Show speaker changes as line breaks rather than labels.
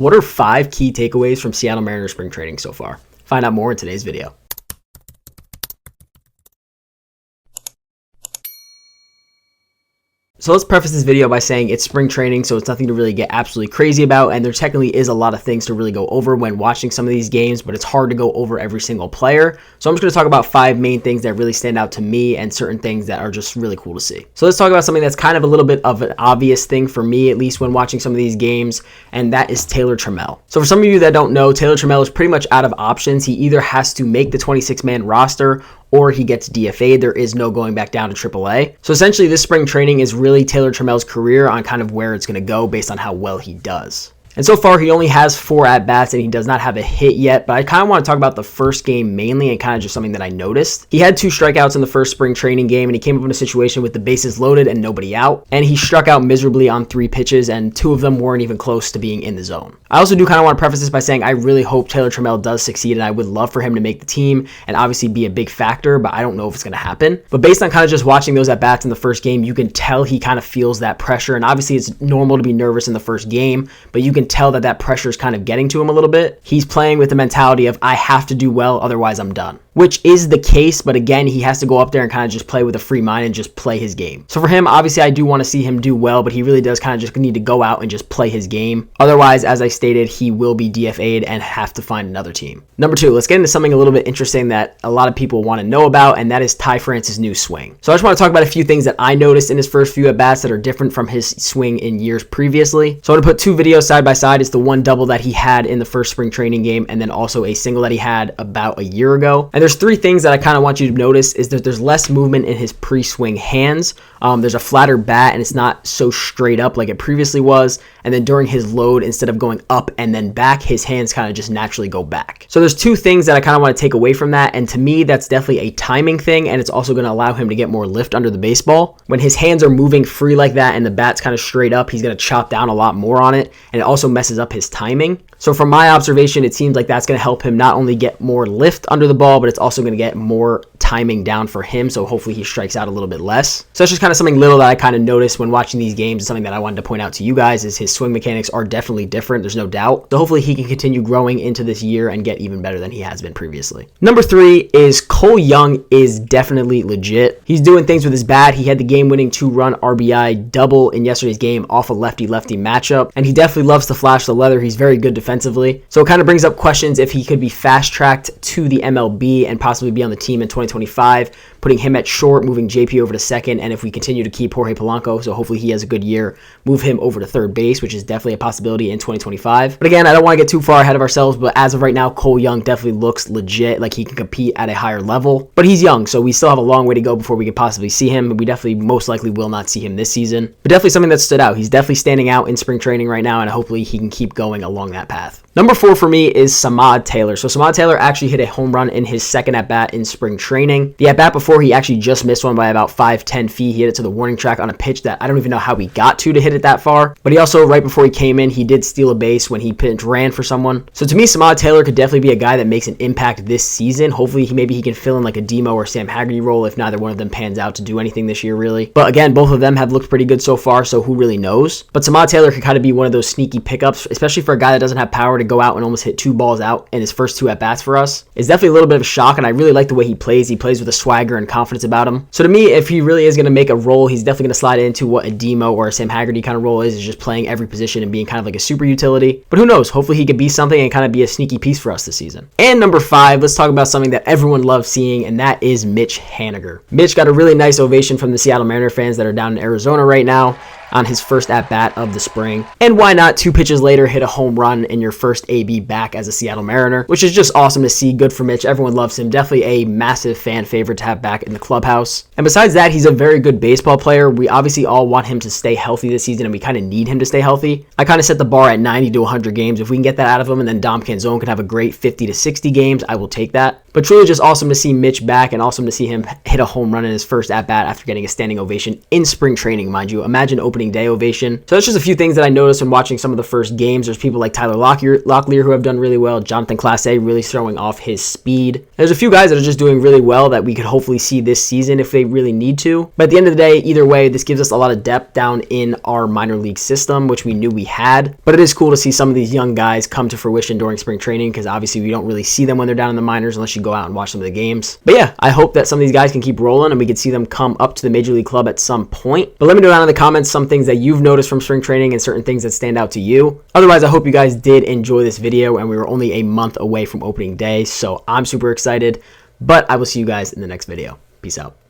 What are 5 key takeaways from Seattle Mariners spring training so far? Find out more in today's video. So let's preface this video by saying it's spring training, so it's nothing to really get absolutely crazy about, and there technically is a lot of things to really go over when watching some of these games, but it's hard to go over every single player. So I'm just going to talk about 5 main things that really stand out to me and certain things that are just really cool to see. So let's talk about something that's kind of a little bit of an obvious thing for me, at least when watching some of these games, and that is Taylor Trammell. So for some of you that don't know, Taylor Trammell is pretty much out of options. He either has to make the 26-man roster or he gets DFA'd. There is no going back down to AAA. So essentially this spring training is really Taylor Trammell's career on kind of where it's going to go based on how well he does. And so far, he only has 4 at-bats, and he does not have a hit yet, but I kind of want to talk about the first game mainly and kind of just something that I noticed. He had 2 strikeouts in the first spring training game, and he came up in a situation with the bases loaded and nobody out, and he struck out miserably on 3 pitches, and 2 of them weren't even close to being in the zone. I also do kind of want to preface this by saying I really hope Taylor Trammell does succeed, and I would love for him to make the team and obviously be a big factor, but I don't know if it's going to happen. But based on kind of just watching those at-bats in the first game, you can tell he kind of feels that pressure, and obviously it's normal to be nervous in the first game, but you can tell that pressure is kind of getting to him a little bit. He's playing with the mentality of, I have to do well, otherwise I'm done. Which is the case, but again, he has to go up there and kind of just play with a free mind and just play his game. So for him, obviously I do want to see him do well, but he really does kind of just need to go out and just play his game. Otherwise, as I stated, he will be DFA'd and have to find another team. Number 2, let's get into something a little bit interesting that a lot of people want to know about, and that is Ty France's new swing. So I just want to talk about a few things that I noticed in his first few at-bats that are different from his swing in years previously. So I'm going to put 2 videos side by side. It's the one double that he had in the first spring training game, and then also a single that he had about a year ago. And there's 3 things that I kind of want you to notice is that there's less movement in his pre-swing hands. There's a flatter bat, and it's not so straight up like it previously was. And then during his load, instead of going up and then back, his hands kind of just naturally go back. So there's 2 things that I kind of want to take away from that. And to me, that's definitely a timing thing, and it's also going to allow him to get more lift under the baseball. When his hands are moving free like that and the bat's kind of straight up, he's going to chop down a lot more on it, and it also messes up his timing. So from my observation, it seems like that's going to help him not only get more lift under the ball, but it's also going to get more timing down for him, so hopefully he strikes out a little bit less. So that's just kind of something little that I kind of noticed when watching these games, and something that I wanted to point out to you guys is his swing mechanics are definitely different, there's no doubt. So hopefully he can continue growing into this year and get even better than he has been previously. Number 3 is Cole Young is definitely legit. He's doing things with his bat. He had the game-winning 2-run RBI double in yesterday's game off a lefty-lefty matchup, and he definitely loves to flash the leather. He's very good defensively. So it kind of brings up questions if he could be fast-tracked to the MLB and possibly be on the team in 2025, putting him at short, moving JP over to second, and if we continue to keep Jorge Polanco, so hopefully he has a good year, move him over to third base, which is definitely a possibility in 2025. But again, I don't want to get too far ahead of ourselves, but as of right now, Cole Young definitely looks legit, like he can compete at a higher level. But he's young, so we still have a long way to go before we could possibly see him. We definitely most likely will not see him this season. But definitely something that stood out. He's definitely standing out in spring training right now, and hopefully he can keep going along that path. Number 4 for me is Samad Taylor. So Samad Taylor actually hit a home run in his second at-bat in spring training. The at-bat before, he actually just missed one by about 5-10 feet. He hit it to the warning track on a pitch that I don't even know how he got to hit it that far. But he also, right before he came in, he did steal a base when he pitch ran for someone. So to me, Samad Taylor could definitely be a guy that makes an impact this season. Hopefully, maybe he can fill in like a Demo or Sam Haggerty role if neither one of them pans out to do anything this year, really. But again, both of them have looked pretty good so far, so who really knows? But Samad Taylor could kind of be one of those sneaky pickups, especially for a guy that doesn't have power to go out and almost hit 2 balls out in his first 2 at-bats for us. It's definitely a little bit of a shock, and I really like the way he plays. He plays with a swagger and confidence about him. So to me, if he really is going to make a role, he's definitely going to slide into what a Demo or a Sam Haggerty kind of role is just playing every position and being kind of like a super utility. But who knows? Hopefully he could be something and kind of be a sneaky piece for us this season. And number 5, let's talk about something that everyone loves seeing, and that is Mitch Haniger. Mitch got a really nice ovation from the Seattle Mariner fans that are down in Arizona right now on his first at-bat of the spring. And why not 2 pitches later hit a home run in your first AB back as a Seattle Mariner, which is just awesome to see. Good for Mitch. Everyone loves him. Definitely a massive fan favorite to have back in the clubhouse. And besides that, he's a very good baseball player. We obviously all want him to stay healthy this season, and we kind of need him to stay healthy. I kind of set the bar at 90 to 100 games. If we can get that out of him, and then Dom Canzone can have a great 50 to 60 games, I will take that. But truly just awesome to see Mitch back and awesome to see him hit a home run in his first at-bat after getting a standing ovation in spring training, mind you. Imagine opening day ovation. So that's just a few things that I noticed when watching some of the first games. There's people like Tyler Locklear who have done really well. Jonathan Clase really showing off his speed. There's a few guys that are just doing really well that we could hopefully see this season if they really need to. But at the end of the day, either way, this gives us a lot of depth down in our minor league system, which we knew we had. But it is cool to see some of these young guys come to fruition during spring training because obviously we don't really see them when they're down in the minors unless you go out and watch some of the games. But yeah, I hope that some of these guys can keep rolling and we can see them come up to the major league club at some point. But let me know down in the comments some things that you've noticed from spring training and certain things that stand out to you. Otherwise, I hope you guys did enjoy this video, and we were only a month away from opening day, so I'm super excited. But I will see you guys in the next video. Peace out.